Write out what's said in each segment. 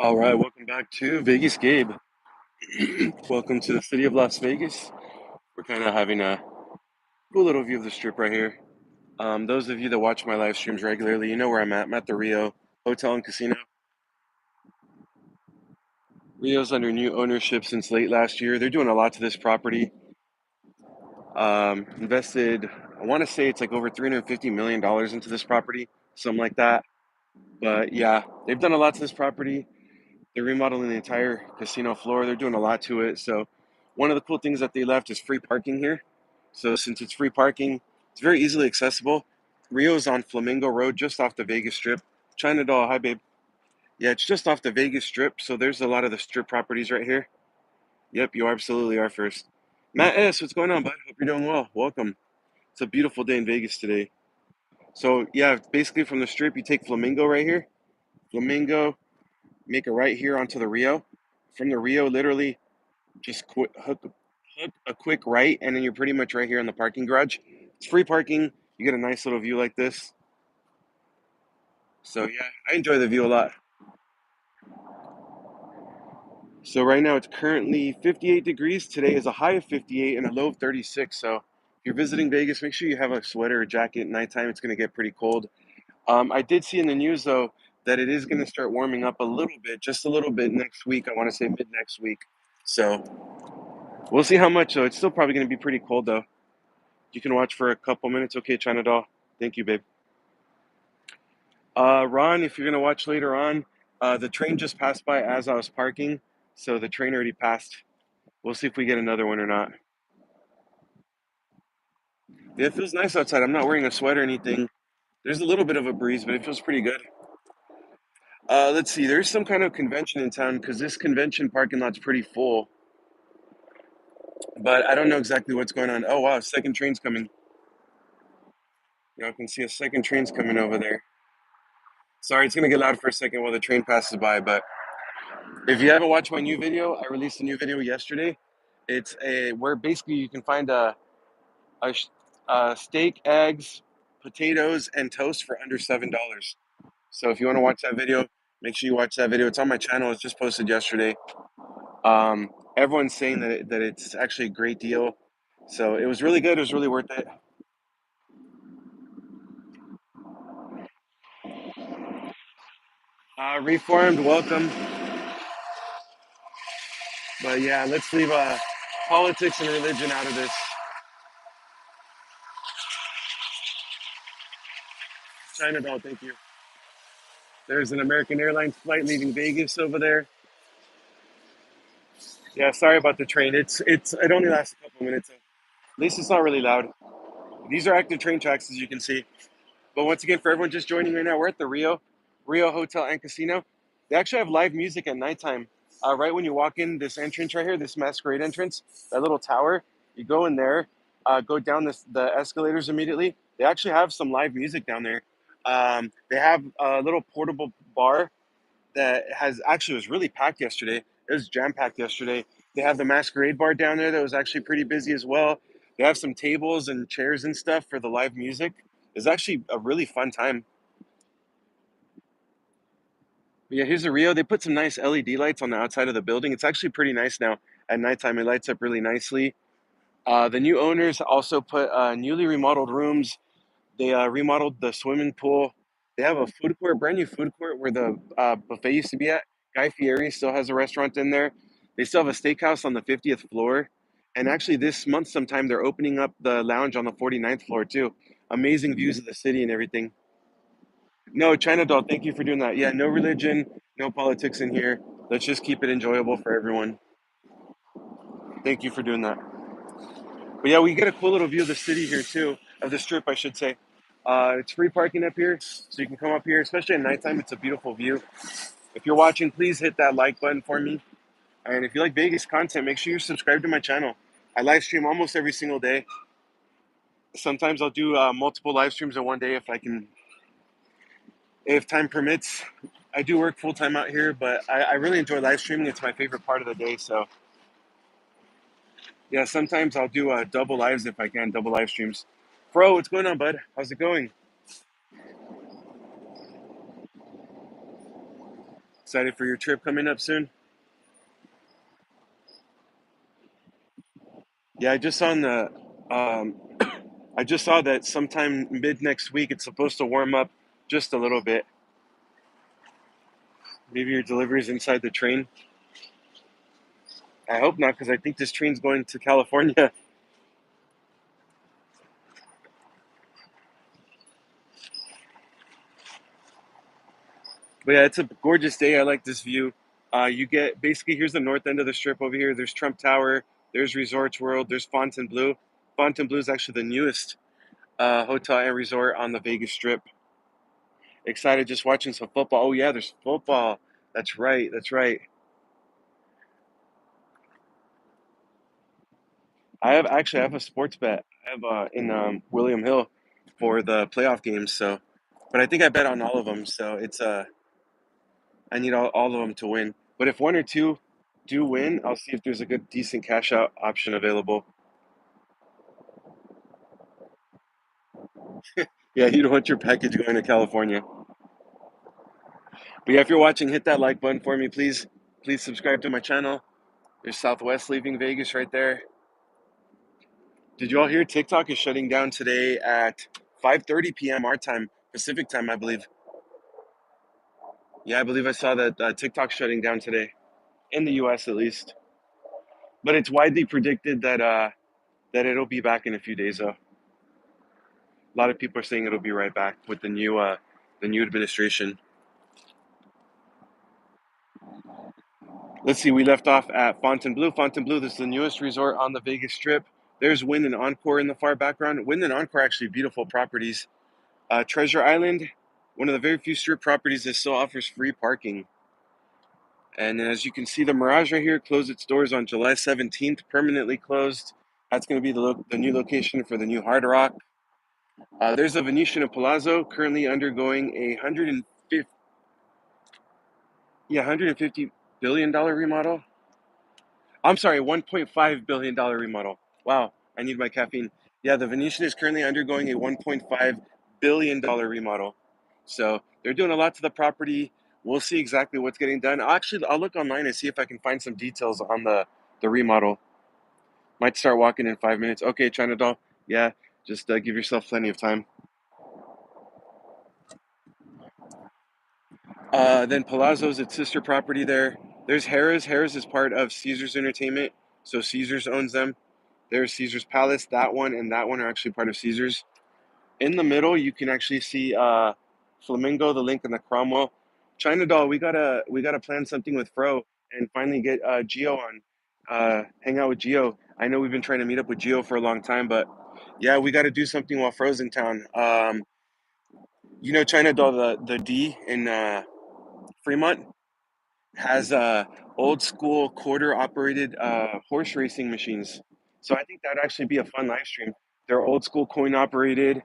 All right, welcome back to Vegas, Gabe. Welcome to the city of Las Vegas. We're kind of having a cool little view of the strip right here. Those of you that watch my live streams regularly, you know where I'm at. I'm at the Rio Hotel and Casino. Rio's under new ownership since late last year. They're doing a lot to this property. Invested, I want to say it's like over $350 million into this property, something like that. But yeah, they've done a lot to this property. They're remodeling the entire casino floor. They're doing a lot to it. So one of the cool things that they left is free parking here. So since it's free parking, it's very easily accessible. Rio's on Flamingo Road, just off the Vegas Strip. China Doll, hi babe. Yeah, it's just off the Vegas Strip. So there's a lot of the strip properties right here. Yep, you absolutely are first. Matt S, what's going on, bud? Hope you're doing well. Welcome. It's a beautiful day in Vegas today. So yeah, basically from the strip, you take Flamingo right here. Flamingo, make a right here onto the Rio. From the Rio, literally just hook a quick right, and then you're pretty much right here in the parking garage. It's free parking. You get a nice little view like this. So yeah, I enjoy the view a lot. So right now it's currently 58 degrees. Today is a high of 58 and a low of 36. So if you're visiting Vegas, make sure you have a sweater or jacket at nighttime. It's going to get pretty cold. I did see in the news though that it is going to start warming up a little bit, just a little bit next week. I want to say mid next week. So we'll see how much though. It's still probably going to be pretty cold though. You can watch for a couple minutes. Okay, China Doll. Thank you, babe. Ron, if you're gonna watch later on, the train just passed by as I was parking, so the train already passed. We'll see if we get another one or not. Yeah, it feels nice outside. I'm not wearing a sweater or anything. There's a little bit of a breeze, but it feels pretty good. Let's see. There's some kind of convention in town because this convention parking lot's pretty full, but I don't know exactly what's going on. Oh wow, second train's coming. Y'all can see a second train's coming over there. Sorry, it's gonna get loud for a second while the train passes by, but if you haven't watched my new video, I released a new video yesterday. It's a where basically you can find a, steak, eggs, potatoes, and toast for under $7. So if you want to watch that video, make sure you watch that video. It's on my channel. It's just posted yesterday. Everyone's saying that it's actually a great deal. So it was really good. It was really worth it. Reformed, welcome. But yeah, let's leave politics and religion out of this. China doll, thank you. There's an American Airlines flight leaving Vegas over there. Yeah, sorry about the train. It only lasts a couple minutes. At least it's not really loud. These are active train tracks, as you can see. But once again, for everyone just joining right now, we're at the Rio Hotel and Casino. They actually have live music at nighttime. Right when you walk in this entrance right here, this masquerade entrance, that little tower, you go in there, go down the escalators immediately. They actually have some live music down there. They have a little portable bar that has actually was really packed yesterday. It was jam packed yesterday. They have the masquerade bar down there that was actually pretty busy as well. They have some tables and chairs and stuff for the live music. It's actually a really fun time. But yeah, here's the Rio. They put some nice LED lights on the outside of the building. It's actually pretty nice now. At nighttime, it lights up really nicely. The new owners also put newly remodeled rooms. They remodeled the swimming pool. They have a food court, brand new food court where the buffet used to be at. Guy Fieri still has a restaurant in there. They still have a steakhouse on the 50th floor. And actually, this month sometime, they're opening up the lounge on the 49th floor too. Amazing views of the city and everything. No, China Doll, thank you for doing that. Yeah, no religion, no politics in here. Let's just keep it enjoyable for everyone. Thank you for doing that. But yeah, we get a cool little view of the city here too, of the strip, I should say. It's free parking up here, so you can come up here, especially at nighttime. It's a beautiful view. If you're watching, please hit that like button for me. And if you like Vegas content, make sure you subscribe to my channel. I live stream almost every single day. Sometimes I'll do multiple live streams in one day if I can, if time permits. I do work full time out here, but I really enjoy live streaming. It's my favorite part of the day. So yeah, sometimes I'll do double lives if I can, double live streams. Bro, what's going on, bud? How's it going? Excited for your trip coming up soon? Yeah, um, I just saw that sometime mid next week it's supposed to warm up just a little bit. Maybe your delivery's inside the train. I hope not, because I think this train's going to California. But yeah, it's a gorgeous day. I like this view. You get basically here's the north end of the strip over here. There's Trump Tower. There's Resorts World. There's Fontainebleau. Fontainebleau is actually the newest hotel and resort on the Vegas Strip. Excited just watching some football. Oh yeah, there's football. That's right. That's right. I have a sports bet. I have in William Hill for the playoff games. So, but I think I bet on all of them. So it's I need all of them to win. But if one or two do win, I'll see if there's a good decent cash out option available. Yeah, you don't want your package going to California. But yeah, if you're watching, hit that like button for me, please. Please subscribe to my channel. There's Southwest leaving Vegas right there. Did you all hear TikTok is shutting down today at 5:30 p.m. our time, Pacific time, I believe. Yeah, I believe I saw that TikTok's shutting down today in the U.S. at least. But it's widely predicted that it'll be back in a few days. Though a lot of people are saying it'll be right back with the new administration. Let's see, we left off at Fontainebleau. Fontainebleau, this is the newest resort on the Vegas Strip. There's Wynn and Encore in the far background. Wynn and Encore are actually beautiful properties. Treasure Island, one of the very few strip properties that still offers free parking. And as you can see, the Mirage right here closed its doors on July 17th, permanently closed. That's going to be the new location for the new Hard Rock. There's a Venetian and Palazzo currently undergoing a 150, yeah, $150 billion remodel. I'm sorry, $1.5 billion remodel. Wow, I need my caffeine. Yeah, the Venetian is currently undergoing a $1.5 billion remodel. So they're doing a lot to the property. We'll see exactly what's getting done. I'll look online and see if I can find some details on the remodel. Might start walking in 5 minutes. Okay, China doll. Yeah, just give yourself plenty of time. Then Palazzo's its sister property there. There's Harrah's. Harrah's is part of Caesars Entertainment, so Caesars owns them. There's Caesar's Palace. That one and that one are actually part of Caesars. In the middle, you can actually see Flamingo, the Link, and the Cromwell. China Doll, we gotta plan something with Fro and finally get Geo on. Hang out with Geo. I know we've been trying to meet up with Geo for a long time, but yeah, we got to do something while Fro's in town. China Doll, the D in Fremont has old school quarter operated horse racing machines. So I think that'd actually be a fun live stream. They're old school coin operated.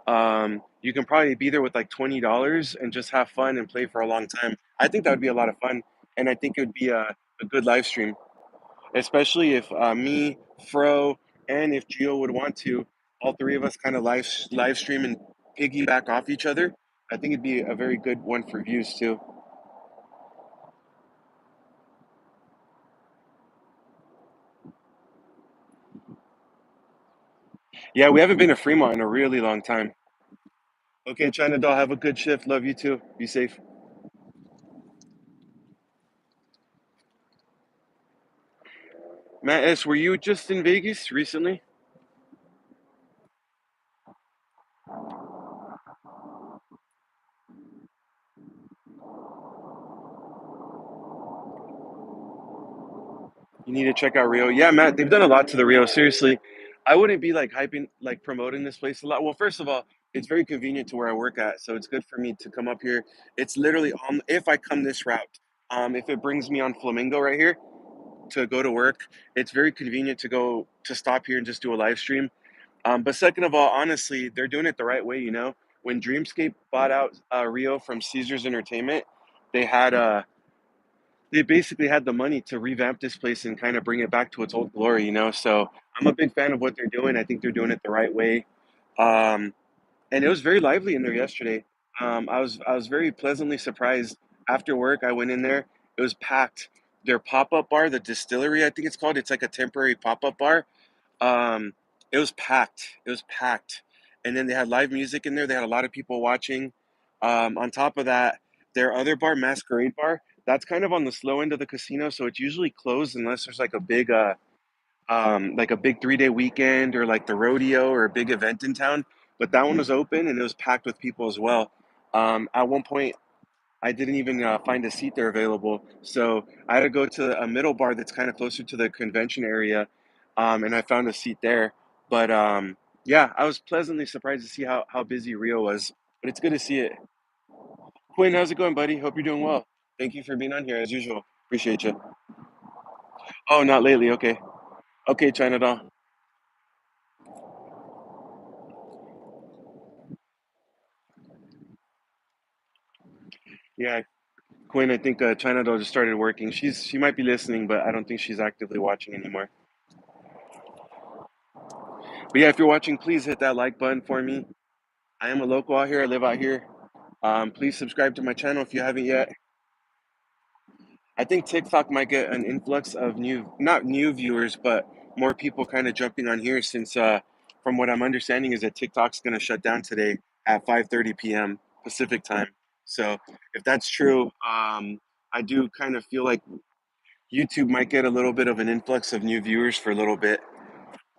You can probably be there with like $20 and just have fun and play for a long time. I think that would be a lot of fun, and I think it would be a good live stream, especially if me, Fro, and if Gio would want to, all three of us kind of live stream and piggyback off each other. I think it'd be a very good one for views too. Yeah, we haven't been to Fremont in a really long time. Okay, China Doll, have a good shift. Love you too. Be safe. Matt S., were you just in Vegas recently? You need to check out Rio. Yeah, Matt, they've done a lot to the Rio. Seriously, I wouldn't be like hyping, like promoting this place a lot. Well, first of all, it's very convenient to where I work at, so it's good for me to come up here. It's literally if I come this route, if it brings me on Flamingo right here to go to work, it's very convenient to go to stop here and just do a live stream. But second of all, honestly, they're doing it the right way. When Dreamscape bought out Rio from Caesars Entertainment, they had they basically had the money to revamp this place and kind of bring it back to its old glory. So I'm a big fan of what they're doing. I think they're doing it the right way. Um, and it was very lively in there yesterday. I was very pleasantly surprised. After work, I went in there. It was packed. Their pop-up bar, the distillery, I think it's called. It's like a temporary pop-up bar. Um, it was packed. It was packed. And then they had live music in there. They had a lot of people watching. On top of that, their other bar, Masquerade Bar, that's kind of on the slow end of the casino, so it's usually closed unless there's like a big 3 day weekend or like the rodeo or a big event in town. But that one was open and it was packed with people as well. At one point, I didn't even find a seat there available. So I had to go to a middle bar that's kind of closer to the convention area, and I found a seat there. But yeah, I was pleasantly surprised to see how busy Rio was. But it's good to see it. Quinn, how's it going, buddy? Hope you're doing well. Thank you for being on here as usual. Appreciate you. Oh, not lately. Okay. Okay, China doll. Yeah, Quinn, I think China doll just started working. She might be listening, but I don't think she's actively watching anymore. But yeah, if you're watching, please hit that like button for me. I am a local out here. I live out here. Please subscribe to my channel if you haven't yet. I think TikTok might get an influx of not new viewers, but more people kind of jumping on here since, from what I'm understanding, is that TikTok's going to shut down today at 5:30 p.m. Pacific time. So if that's true, I do kind of feel like YouTube might get a little bit of an influx of new viewers for a little bit.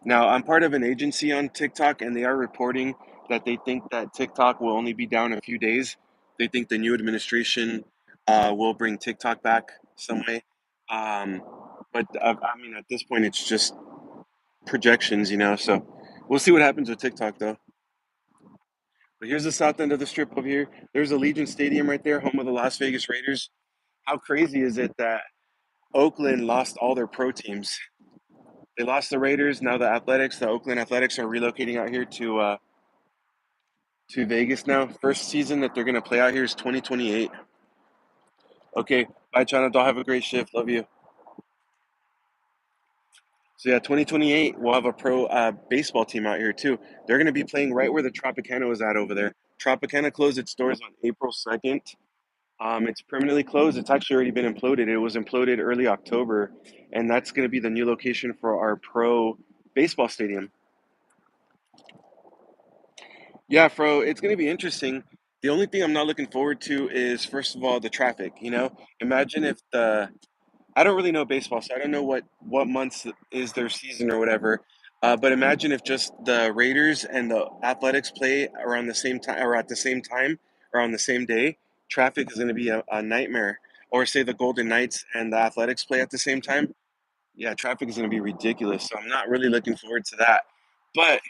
Now, I'm part of an agency on TikTok, and they are reporting that they think that TikTok will only be down a few days. They think the new administration will bring TikTok back some way. Um, but I mean, at this point, it's just projections, you know. So we'll see what happens with TikTok, though. But here's the south end of the strip over here. There's Allegiant Stadium right there, home of the Las Vegas Raiders. How crazy is it that Oakland lost all their pro teams? They lost the Raiders. Now the Oakland Athletics, are relocating out here to Vegas now. First season that they're gonna play out here is 2028. Okay, bye, China. Don't have a great shift. Love you. So yeah, 2028 we'll have a pro baseball team out here too. They're gonna be playing right where the Tropicana was at over there. Tropicana closed its doors on April 2nd. It's permanently closed. It's actually already been imploded. It was imploded early October, and that's gonna be the new location for our pro baseball stadium. Yeah, Fro, it's going to be interesting. The only thing I'm not looking forward to is, first of all, the traffic. You know, imagine if I don't really know baseball, so I don't know what months is their season or whatever. But imagine if just the Raiders and the Athletics play around the same time, or at the same time, or on the same day. Traffic is going to be a nightmare. Or say the Golden Knights and the Athletics play at the same time. Yeah, traffic is going to be ridiculous. So I'm not really looking forward to that. But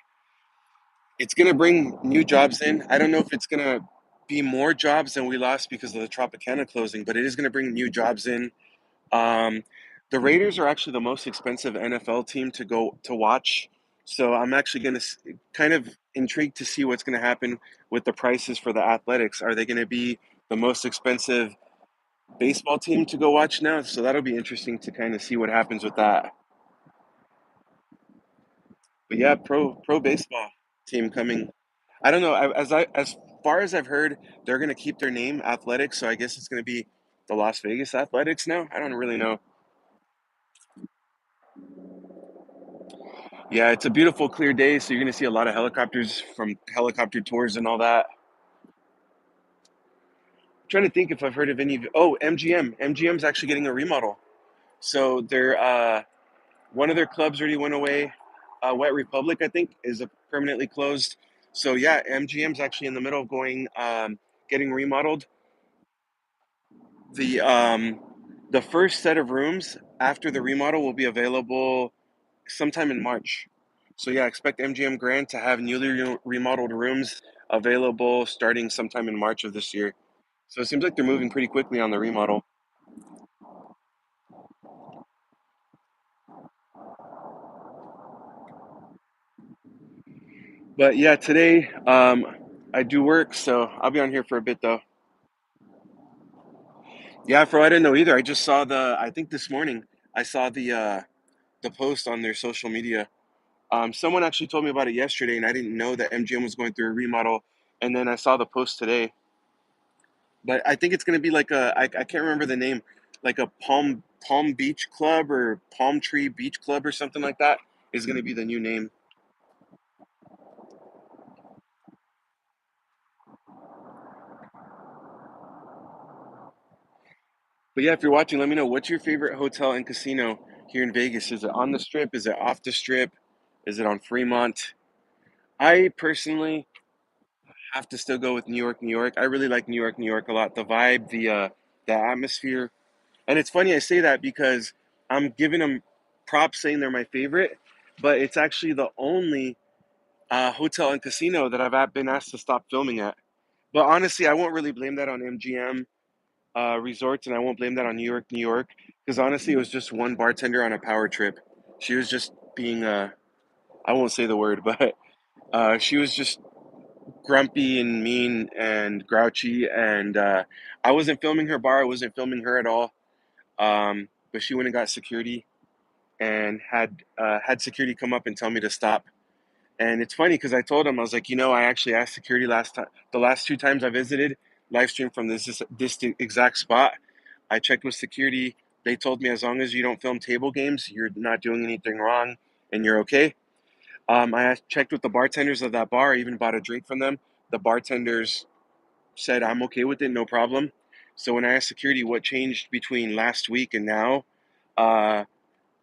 it's going to bring new jobs in. I don't know if it's going to be more jobs than we lost because of the Tropicana closing, but it is going to bring new jobs in. Um, the Raiders are actually the most expensive NFL team to go to watch. So I'm actually going to kind of intrigued to see what's going to happen with the prices for the Athletics. Are they going to be the most expensive baseball team to go watch now? So that'll be interesting to kind of see what happens with that. But yeah, pro baseball team coming. I don't know. As far as I've heard, they're gonna keep their name Athletics, so I guess it's gonna be the Las Vegas Athletics now. I don't really know. Yeah, it's a beautiful, clear day, so you're gonna see a lot of helicopters from helicopter tours and all that. I'm trying to think if I've heard of any. Oh, MGM. MGM's actually getting a remodel. So they're one of their clubs already went away. Wet Republic, I think, is permanently closed. So yeah, MGM's actually in the middle of getting remodeled. The first set of rooms after the remodel will be available sometime in March. So yeah, expect MGM Grand to have newly remodeled rooms available starting sometime in March of this year. So it seems like they're moving pretty quickly on the remodel. But yeah, today I do work, so I'll be on here for a bit though. Yeah, Fro, I didn't know either. I just saw I think this morning I saw the post on their social media. Someone actually told me about it yesterday, and I didn't know that MGM was going through a remodel. And then I saw the post today. But I think it's gonna be like I can't remember the name, like a Palm Beach Club or Palm Tree Beach Club or something like that is gonna be the new name. But yeah, if you're watching, let me know what's your favorite hotel and casino here in Vegas. Is it on the Strip? Is it off the Strip? Is it on Fremont? I personally have to still go with New York, New York. I really like New York, New York a lot. The vibe, the atmosphere. And it's funny I say that because I'm giving them props saying they're my favorite, but it's actually the only hotel and casino that I've been asked to stop filming at. But honestly, I won't really blame that on MGM resorts, and I won't blame that on New York, New York, because honestly, it was just one bartender on a power trip. She was just being, I won't say the word, but she was just grumpy and mean and grouchy, and I wasn't filming her bar. I wasn't filming her at all. But she went and got security and had security come up and tell me to stop. And it's funny because I told him I was like, I actually asked security last time, the last two times I visited, live stream from this exact spot. I checked with security. They told me as long as you don't film table games, you're not doing anything wrong and you're okay. Checked with the bartenders of that bar. I even bought a drink from them. The bartenders said I'm okay with it, no problem. So when I asked security what changed between last week and now, uh,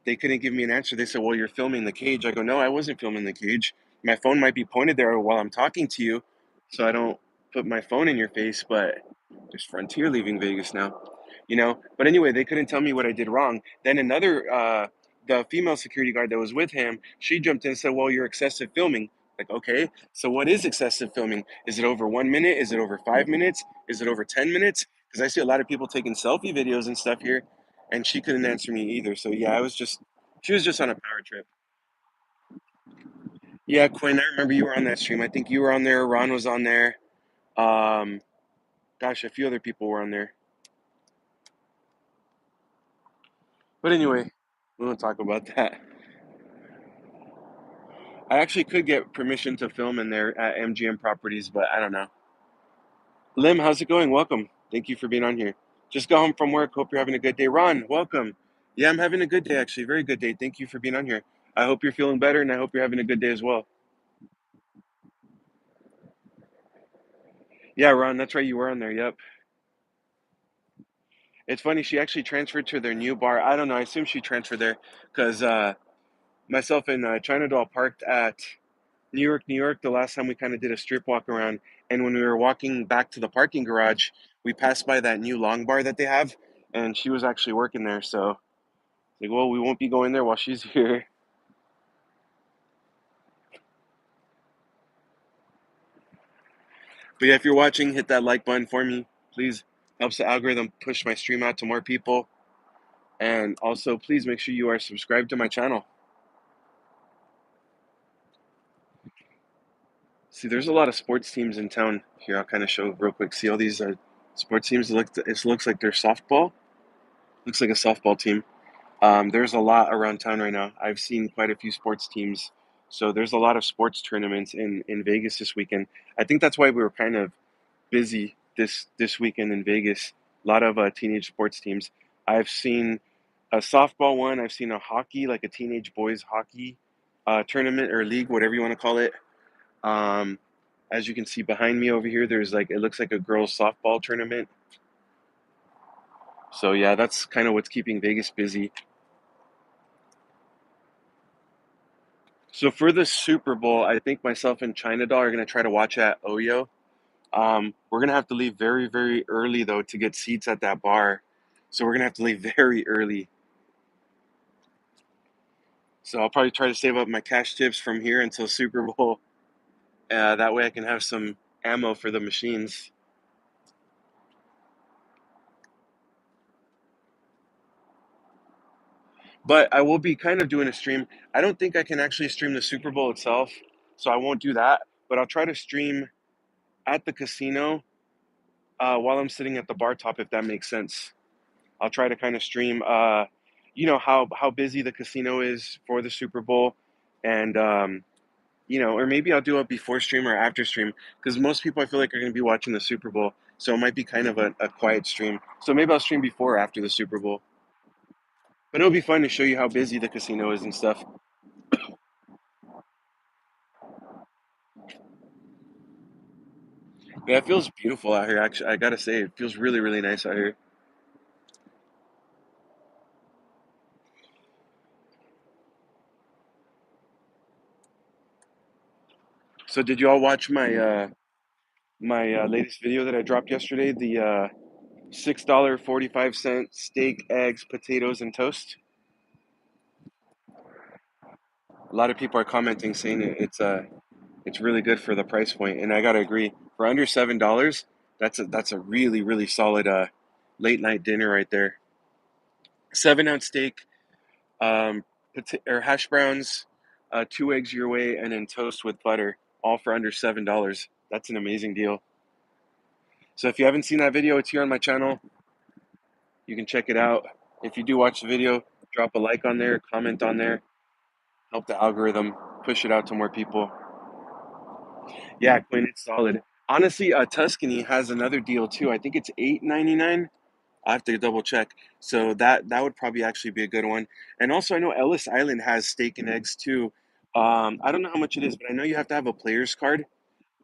they couldn't give me an answer. They said, "Well, you're filming the cage." I go, "No, I wasn't filming the cage. My phone might be pointed there while I'm talking to you, so I don't put my phone in your face." But there's Frontier leaving Vegas now. But anyway, they couldn't tell me what I did wrong. Then the female security guard that was with him, she jumped in and said, "Well, you're excessive filming." Like, okay, so what is excessive filming? Is it over 1 minute? Is it over 5 minutes? Is it over 10 minutes? Because I see a lot of people taking selfie videos and stuff here, and she couldn't answer me either. So yeah, she was just on a power trip. Yeah, Quinn, I remember you were on that stream. I think you were on there. Ron was on there. Um, Gosh, a few other people were on there. But anyway, we won't talk about that. I actually could get permission to film in there at MGM Properties, but I don't know. Lim, how's it going? Welcome. Thank you for being on here. Just got home from work. Hope you're having a good day. Ron, welcome. Yeah, I'm having a good day, actually. Very good day. Thank you for being on here. I hope you're feeling better, and I hope you're having a good day as well. Yeah, Ron, that's right. You were on there. Yep. It's funny. She actually transferred to their new bar. I don't know. I assume she transferred there because myself and China Doll parked at New York, New York, the last time we kind of did a strip walk around. And when we were walking back to the parking garage, we passed by that new long bar that they have, and she was actually working there. So, like, well, we won't be going there while she's here. But yeah, if you're watching, hit that like button for me, please. Helps the algorithm push my stream out to more people. And also, please make sure you are subscribed to my channel. See, there's a lot of sports teams in town here. I'll kind of show real quick. See all these sports teams? It looks like they're softball. Looks like a softball team. There's a lot around town right now. I've seen quite a few sports teams. So there's a lot of sports tournaments in Vegas this weekend. I think that's why we were kind of busy this weekend in Vegas. A lot of teenage sports teams. I've seen a softball one. I've seen a hockey, like a teenage boys hockey tournament or league, whatever you want to call it. Um, as you can see behind me over here, there's like it looks like a girls softball tournament. So yeah, that's kind of what's keeping Vegas busy. So for the Super Bowl, I think myself and China Doll are gonna try to watch at Oyo. We're gonna have to leave very, very early though to get seats at that bar. So we're gonna have to leave very early. So I'll probably try to save up my cash tips from here until Super Bowl. That way I can have some ammo for the machines. But I will be kind of doing a stream. I don't think I can actually stream the Super Bowl itself, so I won't do that. But I'll try to stream at the casino while I'm sitting at the bar top, if that makes sense. I'll try to kind of stream, how busy the casino is for the Super Bowl, and or maybe I'll do a before stream or after stream because most people I feel like are going to be watching the Super Bowl. so it might be kind of a quiet stream. So maybe I'll stream before or after the Super Bowl. But it'll be fun to show you how busy the casino is and stuff. Yeah, it feels beautiful out here. Actually, I gotta say, it feels really, really nice out here. So, did you all watch my latest video that I dropped yesterday? The $6.45 steak, eggs, potatoes, and toast. A lot of people are commenting saying it's really good for the price point, and I gotta agree. For under $7, that's a really, really solid late night dinner right there. 7-ounce steak, or hash browns, 2 eggs your way, and then toast with butter, all for under $7. That's an amazing deal. So if you haven't seen that video, it's here on my channel. You can check it out. If you do watch the video, drop a like on there, comment on there, help the algorithm push it out to more people. Yeah, Quinn, it's solid. Honestly, Tuscany has another deal too. I think it's $8.99. I have to double check. So that would probably actually be a good one. And also, I know Ellis Island has steak and eggs too. I don't know how much it is, but I know you have to have a player's card.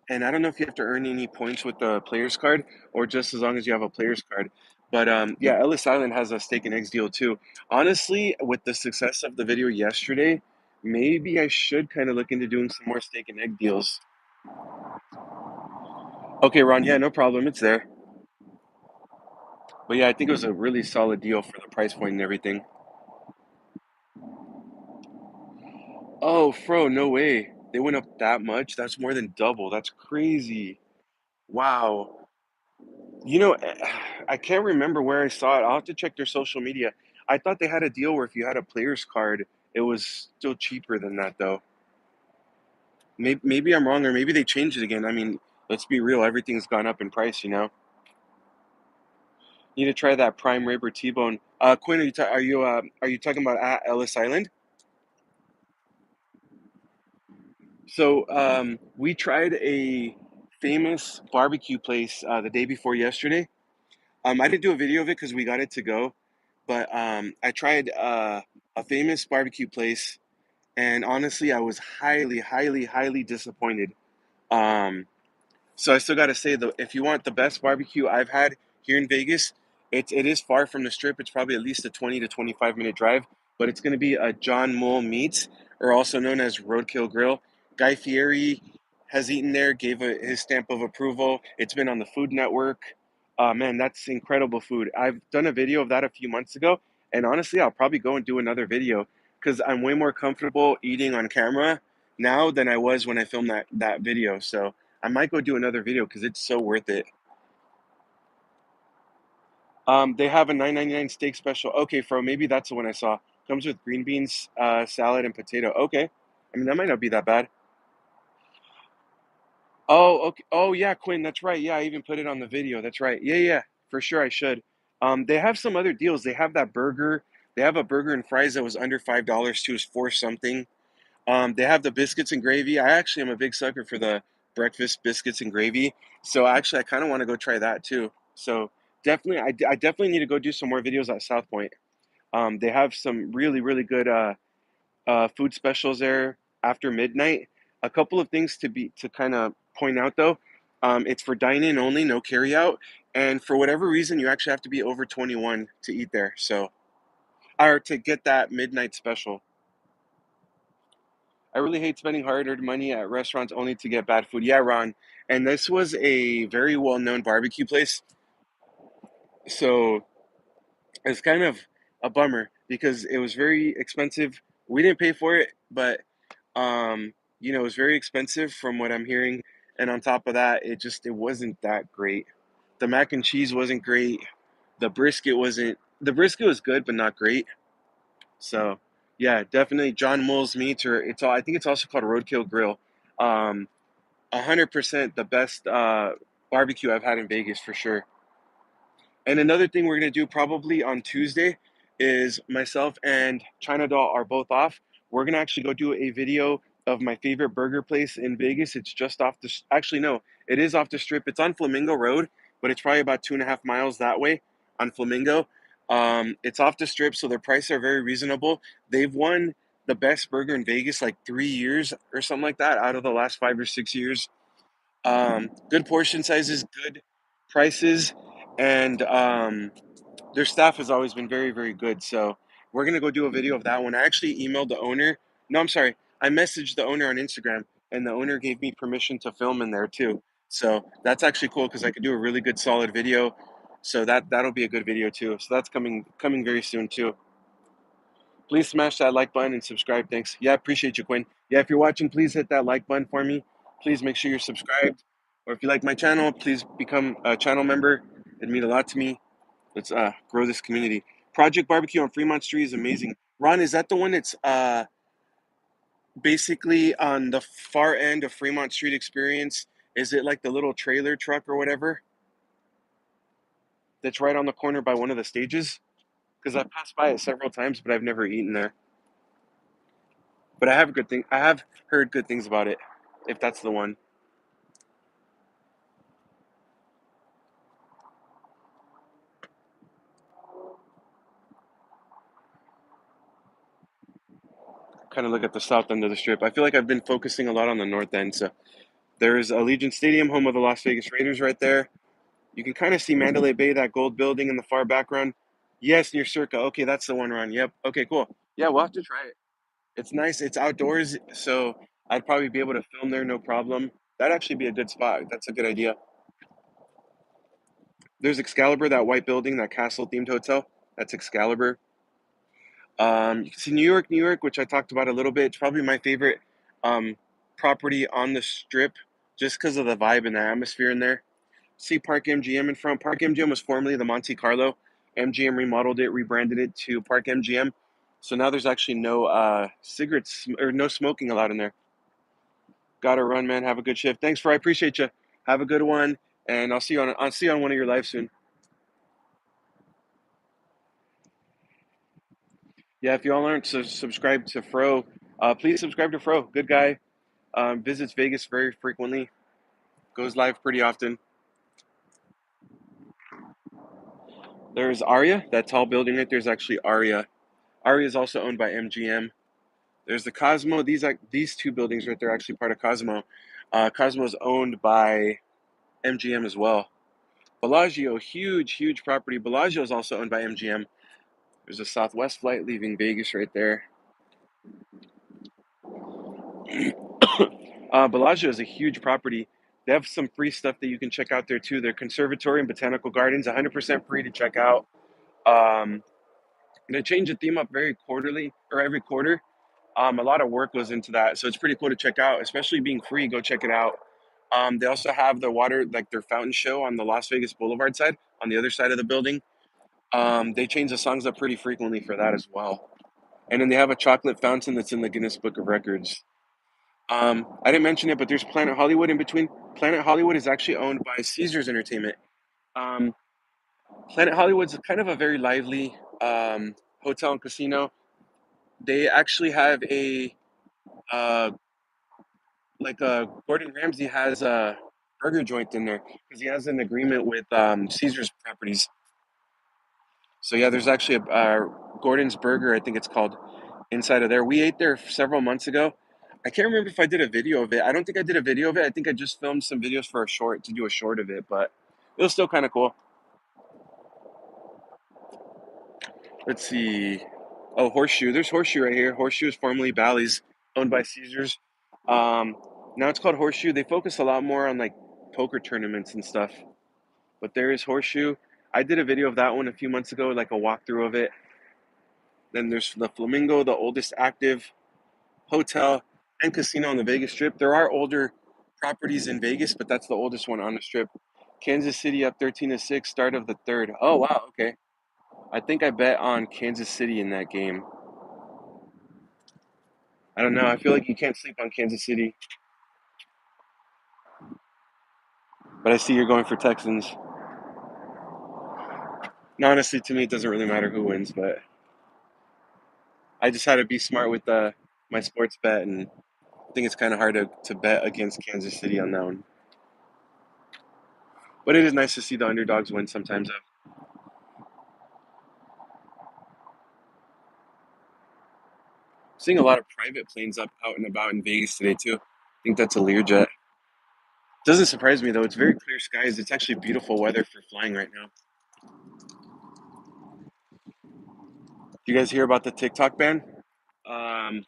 And I don't know if you have to earn any points with the player's card or just as long as you have a player's card. But yeah, Ellis Island has a steak and eggs deal too. Honestly, with the success of the video yesterday, maybe I should kind of look into doing some more steak and egg deals. Okay, Ron, yeah, no problem. It's there. But yeah, I think it was a really solid deal for the price point and everything. Oh, Fro, no way. They went up that much? That's more than double. That's crazy. Wow. I can't remember where I saw it. I'll have to check their social media. I thought they had a deal where if you had a player's card, it was still cheaper than that, though. Maybe I'm wrong, or maybe they changed it again. I mean, let's be real, everything's gone up in price, you know? Need to try that prime rib or T-bone. Quinn, are you talking about at Ellis Island? So we tried a famous barbecue place the day before yesterday. I didn't do a video of it because we got it to go, but I tried a famous barbecue place, and honestly, I was highly, highly, highly disappointed. Um, so I still got to say though, if you want the best barbecue I've had here in Vegas, it is far from the strip. It's probably at least a 20 to 25 minute drive, but it's going to be a John Mull Meats, or also known as Roadkill Grill. Guy Fieri has eaten there, gave his stamp of approval. It's been on the Food Network. Man, that's incredible food. I've done a video of that a few months ago, and honestly, I'll probably go and do another video because I'm way more comfortable eating on camera now than I was when I filmed that video. So I might go do another video because it's so worth it. They have a 9.99 steak special. Okay, Fro, maybe that's the one I saw. Comes with green beans, salad, and potato. Okay, I mean that might not be that bad. Oh, okay. Oh yeah, Quinn, that's right. Yeah, I even put it on the video. That's right. Yeah, yeah, for sure I should. They have some other deals. They have that burger. They have a burger and fries that was under $5 too. Is for something. They have the biscuits and gravy. I actually am a big sucker for the breakfast biscuits and gravy. So actually, I kind of want to go try that too. So definitely, I definitely need to go do some more videos at South Point. They have some really, really good food specials there after midnight. A couple of things to kind of point out though. It's for dine in only, no carry out. And for whatever reason, you actually have to be over 21 to eat there. So, or to get that midnight special. I really hate spending hard-earned money at restaurants only to get bad food. Yeah, Ron. And this was a very well-known barbecue place, so it's kind of a bummer because it was very expensive. We didn't pay for it, but it was very expensive from what I'm hearing. And on top of that, it wasn't that great. The mac and cheese wasn't great. The brisket was good, but not great. So yeah, definitely John Mull's Meats, or I think it's also called Roadkill Grill. 100% the best barbecue I've had in Vegas for sure. And another thing we're gonna do probably on Tuesday is myself and China Doll are both off. We're gonna actually go do a video of my favorite burger place in Vegas. It's just off the actually no, it is off the strip. It's on Flamingo Road. but it's probably about 2.5 miles that way on Flamingo. It's off the strip, so their prices are very reasonable. They've won the best burger in Vegas like 3 years or something like that out of the last 5 or 6 years. Good portion sizes, good prices, and their staff has always been very, very good. So we're gonna go do a video of that one. I actually emailed the owner. No, I'm sorry. I messaged the owner on Instagram, and the owner gave me permission to film in there too. So that's actually cool because I could do a really good, solid video. So that'll be a good video too. So that's coming very soon too. Please smash that like button and subscribe. Thanks. Yeah, appreciate you, Quinn. Yeah, if you're watching, please hit that like button for me. Please make sure you're subscribed. Or if you like my channel, please become a channel member. It'd mean a lot to me. Let's grow this community. Project Barbecue on Fremont Street is amazing. Ron, is that the one that's basically on the far end of Fremont Street Experience? Is it like the little trailer truck or whatever that's right on the corner by one of the stages? Because I've passed by it several times, but I've never eaten there. But I have heard good things about it. If that's the one, kind of look at the south end of the strip. I feel like I've been focusing a lot on the north end. So there's Allegiant Stadium, home of the Las Vegas Raiders, right there. You can kind of see Mandalay Bay, that gold building in the far background. Yes, near Circa. Okay, that's the one, Ron. Yep. Okay, cool. Yeah, we'll have to try it. It's nice. It's outdoors, so I'd probably be able to film there, no problem. That'd actually be a good spot. That's a good idea. There's Excalibur, that white building, that castle themed hotel. That's Excalibur. You can see New York, which I talked about a little bit. It's probably my favorite um, property on the strip, just because of the vibe and the atmosphere in there. See Park MGM in front. Park MGM was formerly the Monte Carlo. MGM remodeled it, rebranded it to Park MGM. So now there's actually no cigarettes or no smoking allowed in there. Gotta run, man. Have a good shift. Thanks for. I appreciate you. Have a good one, and I'll see you on one of your lives soon. Yeah, if y'all aren't subscribed to Fro, please subscribe to Fro. Good guy. Visits Vegas very frequently. Goes live pretty often. There's Aria, that tall building right there is actually Aria. Aria is also owned by MGM. There's the Cosmo. These two buildings right there are actually part of Cosmo. Cosmo is owned by MGM as well. Bellagio, huge, huge property. Bellagio is also owned by MGM. There's a Southwest flight leaving Vegas right there. Bellagio is a huge property. They have some free stuff that you can check out there too. Their conservatory and botanical gardens, 100% free to check out. Um, they change the theme up very quarterly or every quarter. A lot of work goes into that, so it's pretty cool to check out. Especially being free, go check it out. They also have the water, like their fountain show on the Las Vegas Boulevard side, on the other side of the building. They change the songs up pretty frequently for that as well. And then they have a chocolate fountain that's in the Guinness Book of Records. I didn't mention it, but there's Planet Hollywood in between. Planet Hollywood is actually owned by Caesars Entertainment. Um, Planet Hollywood's kind of a very lively hotel and casino. They actually have a Gordon Ramsay has a burger joint in there because he has an agreement with Caesars Properties. So yeah, there's actually a Gordon's Burger, I think it's called, inside of there. We ate there several months ago. I can't remember if I did a video of it. I don't think I did a video of it. I think I just filmed some videos for a short to do a short of it, but it was still kind of cool. Let's see. Oh, Horseshoe. There's Horseshoe right here. Horseshoe is formerly Bally's, owned by Caesars. Um, Now it's called Horseshoe. They focus a lot more on like poker tournaments and stuff. But there is Horseshoe. I did a video of that one a few months ago, like a walkthrough of it. Then there's the Flamingo, the oldest active hotel and casino on the Vegas Strip. There are older properties in Vegas, but that's the oldest one on the Strip. Kansas City up 13-6, start of the third. Oh wow, okay. I think I bet on Kansas City in that game. I don't know. I feel like you can't sleep on Kansas City, but I see you're going for Texans. Now, honestly, to me, it doesn't really matter who wins, but I just had to be smart with my sports bet, and I think it's kind of hard to bet against Kansas City on that one. But it is nice to see the underdogs win sometimes. Seeing a lot of private planes up out and about in Vegas today too. I think that's a Learjet. Doesn't surprise me though. It's very clear skies. It's actually beautiful weather for flying right now. Do you guys hear about the TikTok ban? Um,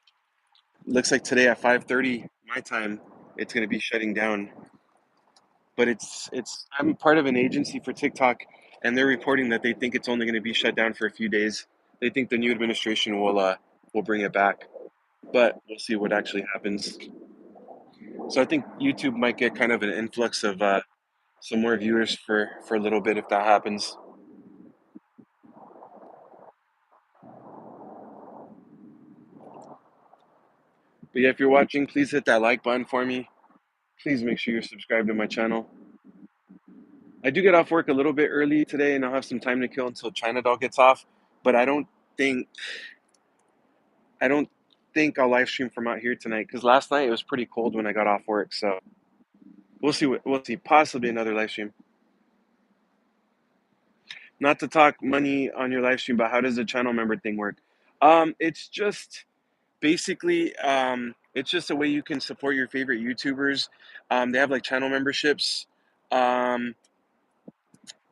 Looks like today at 5:30 my time, it's going to be shutting down. But it's I'm part of an agency for TikTok, and they're reporting that they think it's only going to be shut down for a few days. They think the new administration will bring it back, but we'll see what actually happens. So I think YouTube might get kind of an influx of some more viewers for a little bit if that happens. But yeah, if you're watching, please hit that like button for me. Please make sure you're subscribed to my channel. I do get off work a little bit early today, and I'll have some time to kill until China Doll gets off. But think I don't think I'll live stream from out here tonight because last night it was pretty cold when I got off work. So we'll see. Possibly another live stream. Not to talk money on your live stream, but how does the channel member thing work? It's just basically it's just a way you can support your favorite YouTubers. They have like channel memberships. Um,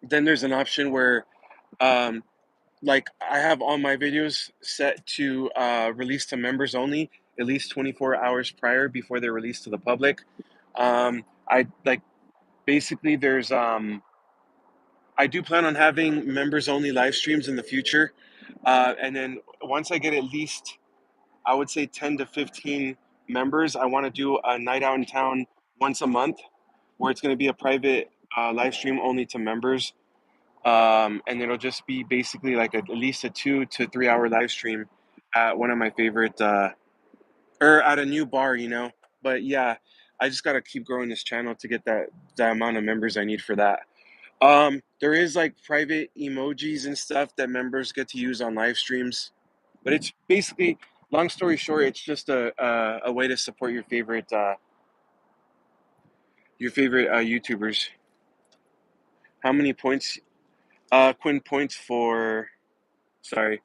then there's an option where um, like I have all my videos set to release to members only, at least 24 hours prior before they're released to the public. I like basically there's I do plan on having members only live streams in the future, and then once I get at least I would say 10 to 15 members, I want to do a night out in town once a month, where it's going to be a private live stream only to members. And it'll just be basically like at least a 2 to 3 hour live stream at one of my favorite or at a new bar, you know. But yeah, I just gotta keep growing this channel to get that the amount of members I need for that. There is like private emojis and stuff that members get to use on live streams, but it's basically, long story short, it's just a way to support your favorite YouTubers. How many points? Quinn points for. Sorry.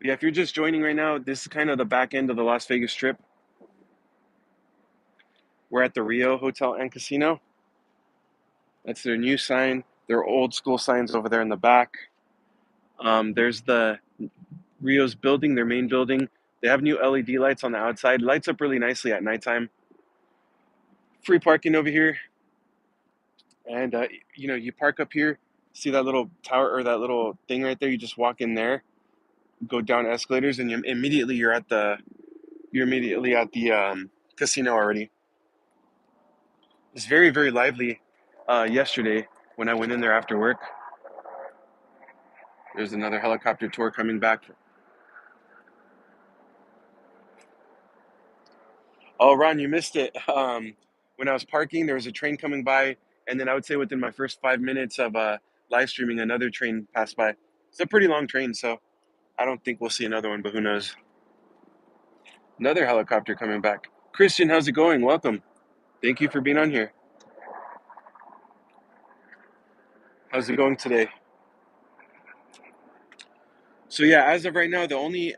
Yeah, if you're just joining right now, this is kind of the back end of the Las Vegas Strip. We're at the Rio Hotel and Casino. That's their new sign. Their old school signs over there in the back. There's the Rio's building, their main building. They have new LED lights on the outside. Lights up really nicely at nighttime. Free parking over here, and you park up here. See that little tower or that little thing right there? You just walk in there, go down escalators, and you're immediately at the casino already. It's very, very lively. Yesterday, when I went in there after work, there's another helicopter tour coming back. Oh, Ron, you missed it. When I was parking, there was a train coming by, and then I would say within my first 5 minutes of live streaming, another train passed by. It's a pretty long train, so I don't think we'll see another one, but who knows? Another helicopter coming back. Christian, how's it going? Welcome. Thank you for being on here. How's it going today? So yeah, as of right now, the only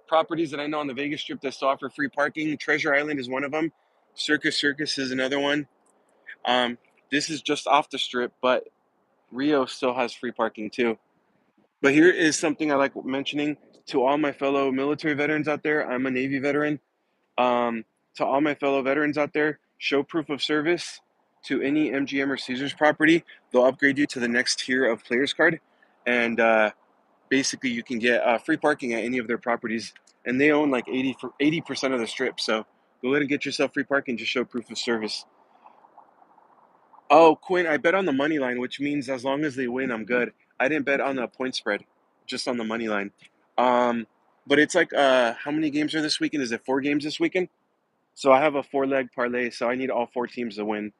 properties that I know on the Vegas Strip that still offer free parking, Treasure Island is one of them. Circus is another one. Um, this is just off the strip, but Rio still has free parking too. But here is something I like mentioning to all my fellow military veterans out there. I'm a Navy veteran. Um, to all my fellow veterans out there, show proof of service to any MGM or Caesars property. They'll upgrade you to the next tier of players card, and basically you can get free parking at any of their properties. And they own like 80% of the strip. So go ahead and get yourself free parking. Just show proof of service. Oh, Quinn, I bet on the money line, which means as long as they win, I'm good. I didn't bet on the point spread, just on the money line. Um, but it's like, how many games are this weekend? Is it 4 games this weekend? So I have a 4 leg parlay, so I need all 4 teams to win.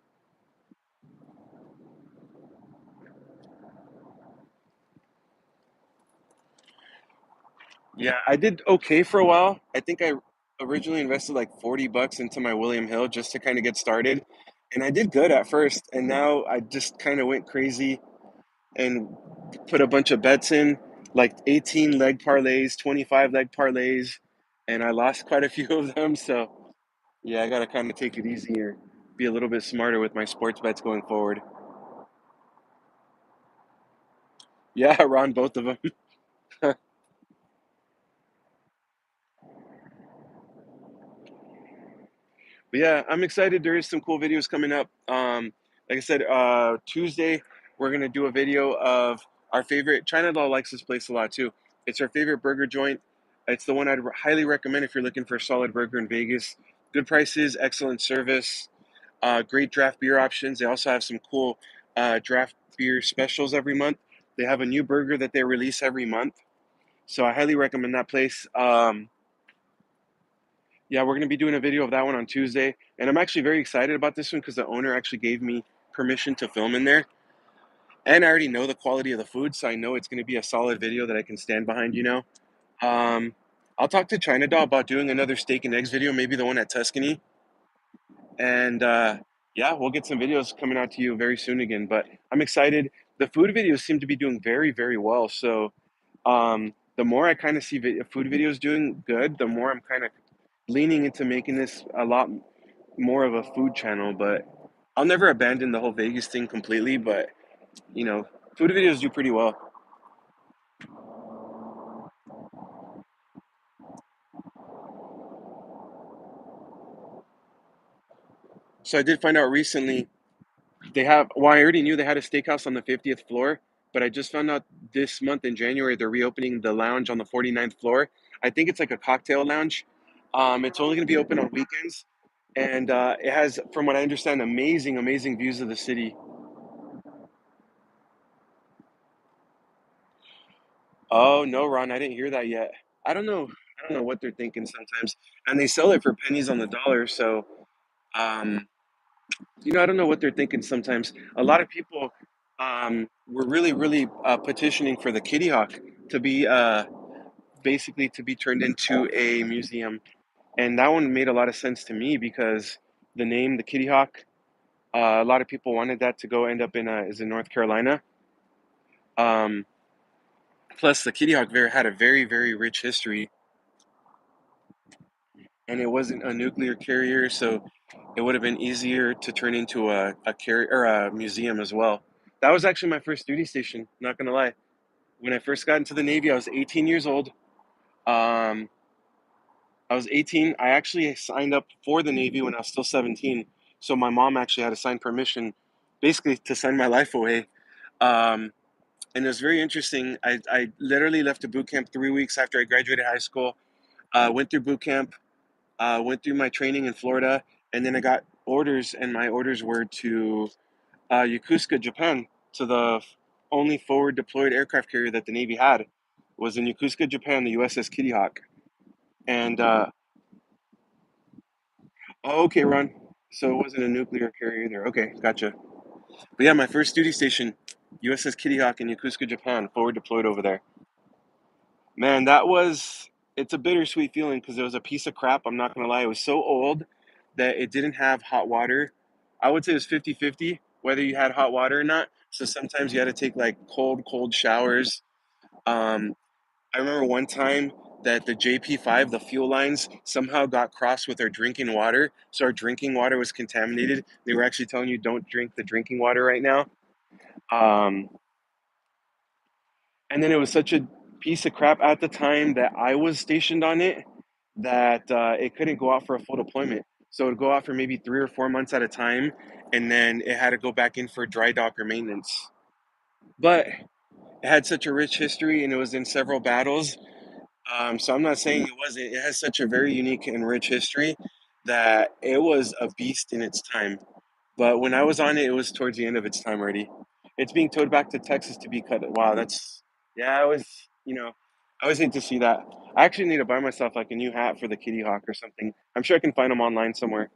Yeah, I did okay for a while. I think originally invested like 40 bucks into my William Hill just to kind of get started. And I did good at first. And now I just kind of went crazy and put a bunch of bets in, like 18 leg parlays, 25 leg parlays. And I lost quite a few of them. So yeah, I got to kind of take it easier, be a little bit smarter with my sports bets going forward. Yeah, Ron, both of them. But yeah, I'm excited. There is some cool videos coming up. Like I said, Tuesday we're gonna do a video of our favorite. China Doll likes this place a lot too. It's our favorite burger joint. It's the one I'd highly recommend if you're looking for a solid burger in Vegas. Good prices, excellent service, great draft beer options. They also have some cool draft beer specials every month. They have a new burger that they release every month, so I highly recommend that place. Yeah, we're going to be doing a video of that one on Tuesday. And I'm actually very excited about this one because the owner actually gave me permission to film in there. And I already know the quality of the food, so I know it's going to be a solid video that I can stand behind. Um, I'll talk to China Doll about doing another steak and eggs video, maybe the one at Tuscany. And yeah, we'll get some videos coming out to you very soon again. But I'm excited. The food videos seem to be doing very, very well. So the more I kind of see food videos doing good, the more I'm kind of leaning into making this a lot more of a food channel, but I'll never abandon the whole Vegas thing completely. But you know, food videos do pretty well. So I did find out recently they have. Well, I already knew they had a steakhouse on the 50th floor, but I just found out this month in January they're reopening the lounge on the 49th floor. I think it's like a cocktail lounge. It's only going to be open on weekends, and it has, from what I understand, amazing, amazing views of the city. Oh no, Ron, I didn't hear that yet. I don't know. I don't know what they're thinking sometimes, and they sell it for pennies on the dollar. So, um, I don't know what they're thinking sometimes. A lot of people were really, really petitioning for the Kitty Hawk to be basically to be turned into a museum, and that one made a lot of sense to me because the name, the Kitty Hawk. A lot of people wanted that to go end up in is in North Carolina. Um, Plus, the Kitty Hawk had a very, very rich history, and it wasn't a nuclear carrier, so it would have been easier to turn into a carrier or a museum as well. That was actually my first duty station, not gonna lie. When I first got into the Navy, I was 18 years old. Um, I was 18. I actually signed up for the Navy when I was still 17. So my mom actually had to sign permission, basically to send my life away. Um, and it was very interesting. I literally left a boot camp 3 weeks after I graduated high school. Went through boot camp, went through my training in Florida, and then I got orders, and my orders were to Yokosuka, Japan, to the only forward deployed aircraft carrier that the Navy had. Was in Yokosuka, Japan, the USS Kitty Hawk. And oh, okay, Ron. So it wasn't a nuclear carrier either. Okay, gotcha. But yeah, my first duty station, USS Kitty Hawk in Yokosuka, Japan, forward deployed over there. Man, it's a bittersweet feeling because it was a piece of crap. I'm not gonna lie. It was so old that it didn't have hot water. I would say it was 50-50 whether you had hot water or not. So sometimes you had to take like cold, cold showers. Um, I remember one time that the JP5, the fuel lines, somehow got crossed with our drinking water. So our drinking water was contaminated. They were actually telling you don't drink the drinking water right now. Um, and then it was such a piece of crap at the time that I was stationed on it that it couldn't go out for a full deployment. So it would go out for maybe 3 or 4 months at a time, and then it had to go back in for dry dock or maintenance. But it had such a rich history, and it was in several battles. So I'm not saying it wasn't. It has such a very unique and rich history that it was a beast in its time. But when I was on it, it was towards the end of its time already. It's being towed back to Texas to be cut. Wow, that's yeah. I always hate to see that. I actually need to buy myself like a new hat for the Kitty Hawk or something. I'm sure I can find them online somewhere.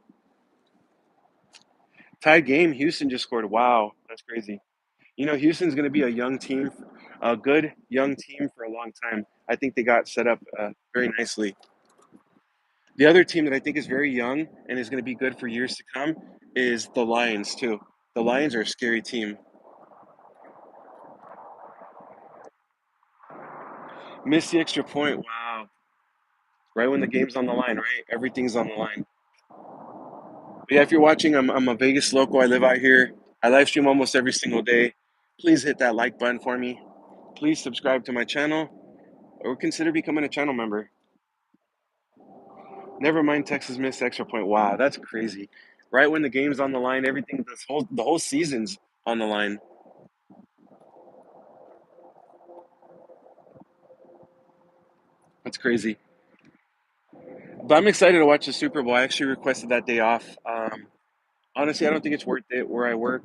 Tied game. Houston just scored. Wow, that's crazy. Houston's going to be a young team, a good young team for a long time. I think they got set up very nicely. The other team that I think is very young and is going to be good for years to come is the Lions too. The Lions are a scary team. Missed the extra point. Wow. Right when the game's on the line, right? Everything's on the line. But yeah, if you're watching, I'm a Vegas local. I live out here. I live stream almost every single day. Please hit that like button for me. Please subscribe to my channel or consider becoming a channel member. Never mind Texas missed extra point. Wow, that's crazy. Right when the game's on the line, everything the whole season's on the line. That's crazy. But I'm excited to watch the Super Bowl. I actually requested that day off. Honestly, I don't think it's worth it where I work.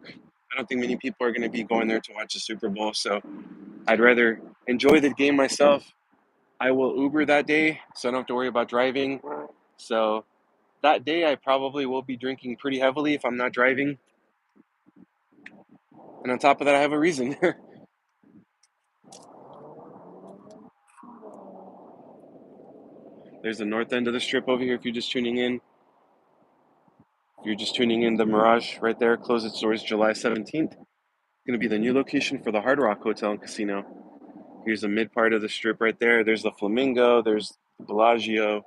I don't think many people are going to be going there to watch the Super Bowl. So I'd rather enjoy the game myself. I will Uber that day, so I don't have to worry about driving. So that day, I probably will be drinking pretty heavily if I'm not driving. And on top of that, I have a reason. There's the north end of the strip over here if you're just tuning in. If you're just tuning in, the Mirage right there closed its doors July 17th. Going to be the new location for the Hard Rock Hotel and Casino. Here's the mid part of the strip right there. There's the Flamingo. There's the Bellagio.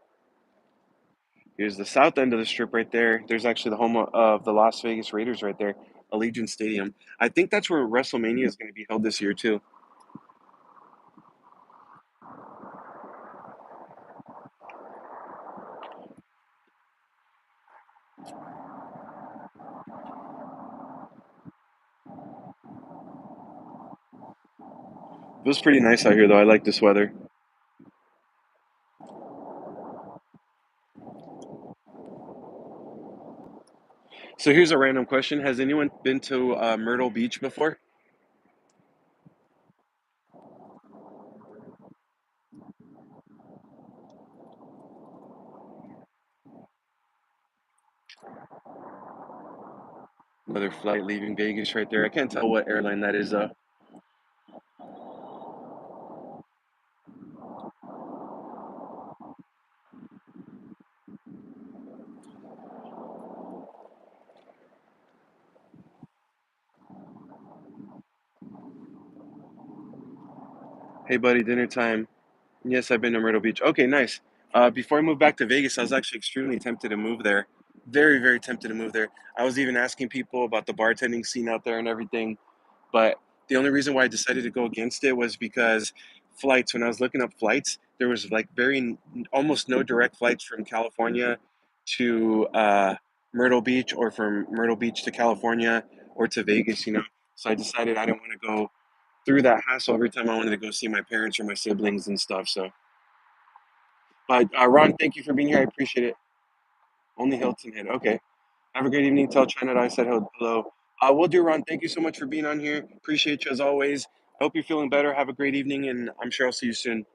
Here's the south end of the strip right there. There's actually the home of the Las Vegas Raiders right there, Allegiant Stadium. I think that's where WrestleMania is going to be held this year too. It was pretty nice out here though. I like this weather. So here's a random question: has anyone been to Myrtle Beach before? Another flight leaving Vegas right there. I can't tell what airline that is though. Hey buddy, dinner time. Yes, I've been to Myrtle Beach. Okay, nice. Before I moved back to Vegas, I was actually extremely tempted to move there. Very, very tempted to move there. I was even asking people about the bartending scene out there and everything. But the only reason why I decided to go against it was because flights, when I was looking up flights, there was like almost no direct flights from California to Myrtle Beach or from Myrtle Beach to California or to Vegas. So I decided I didn't want to go through that hassle every time I wanted to go see my parents or my siblings and stuff. So, but Ron, thank you for being here. I appreciate it. Only Hilton Head. Okay. Have a great evening. Tell China that I said hello. Will do, Ron. Thank you so much for being on here. Appreciate you as always. I hope you're feeling better. Have a great evening, and I'm sure I'll see you soon.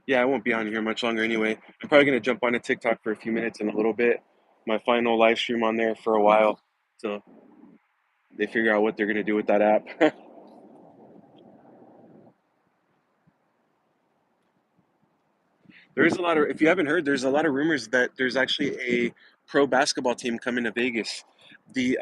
Yeah, I won't be on here much longer anyway. I'm probably going to jump on a TikTok for a few minutes in a little bit. My final live stream on there for a while. So they figure out what they're going to do with that app. There's a lot of, if you haven't heard, there's a lot of rumors that there's actually a pro basketball team coming to Vegas. The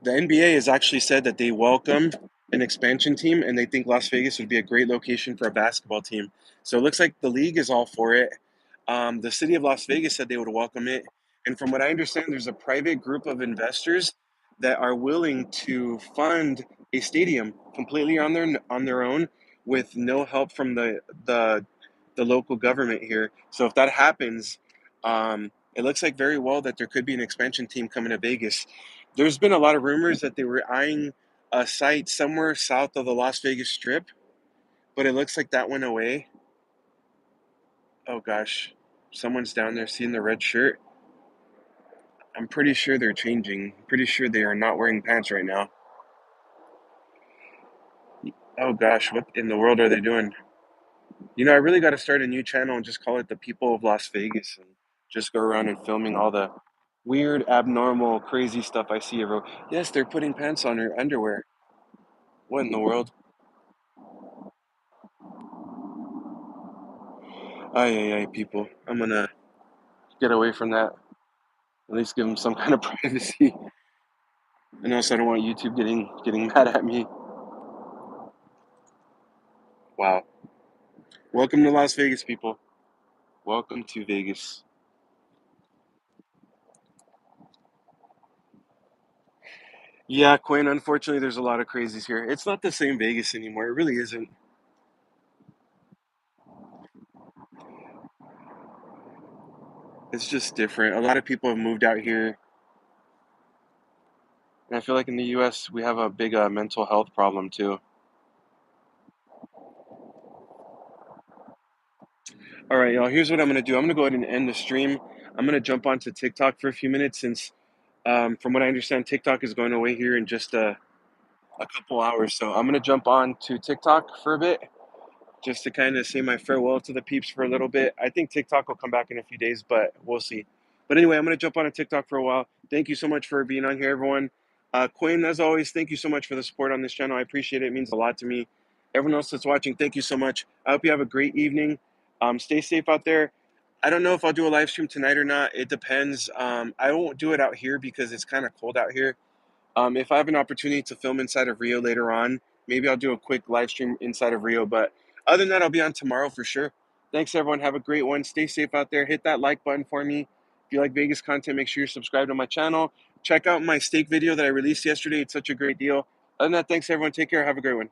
The NBA has actually said that they welcomed an expansion team and they think Las Vegas would be a great location for a basketball team. So it looks like the league is all for it. The city of Las Vegas said they would welcome it. And from what I understand, there's a private group of investors that are willing to fund a stadium completely on their own with no help from the the local government here. So if that happens, it looks like very well that there could be an expansion team coming to Vegas. There's been a lot of rumors that they were eyeing a site somewhere south of the Las Vegas Strip, but it looks like that went away. Oh gosh, someone's down there seeing the red shirt. I'm pretty sure they're changing. Pretty sure they are not wearing pants right now. Oh gosh, what in the world are they doing? I really got to start a new channel and just call it the People of Las Vegas and just go around and filming all the weird, abnormal, crazy stuff I see everywhere. Yes, they're putting pants on her underwear. What in the world? Ay, ay, ay, people. I'm gonna get away from that. At least give them some kind of privacy. And also, I don't want YouTube getting mad at me. Wow. Welcome to Las Vegas, people. Welcome to Vegas. Yeah, Quinn. Unfortunately, there's a lot of crazies here. It's not the same Vegas anymore. It really isn't. It's just different. A lot of people have moved out here, and I feel like in the U.S. we have a big mental health problem too. All right, y'all. Here's what I'm gonna do. I'm gonna go ahead and end the stream. I'm gonna jump onto TikTok for a few minutes since, from what I understand, TikTok is going away here in just a couple hours. So I'm gonna jump on to TikTok for a bit, just to kind of say my farewell to the peeps for a little bit. I think TikTok will come back in a few days, but we'll see. But anyway, I'm going to jump on a TikTok for a while. Thank you so much for being on here, everyone. Quinn, as always, thank you so much for the support on this channel. I appreciate it. It means a lot to me. Everyone else that's watching, thank you so much. I hope you have a great evening. Stay safe out there. I don't know if I'll do a live stream tonight or not. It depends. I won't do it out here because it's kind of cold out here. If I have an opportunity to film inside of Rio later on, maybe I'll do a quick live stream inside of Rio. But other than that, I'll be on tomorrow for sure. Thanks, everyone. Have a great one. Stay safe out there. Hit that like button for me. If you like Vegas content, make sure you're subscribed to my channel. Check out my steak video that I released yesterday. It's such a great deal. Other than that, thanks, everyone. Take care. Have a great one.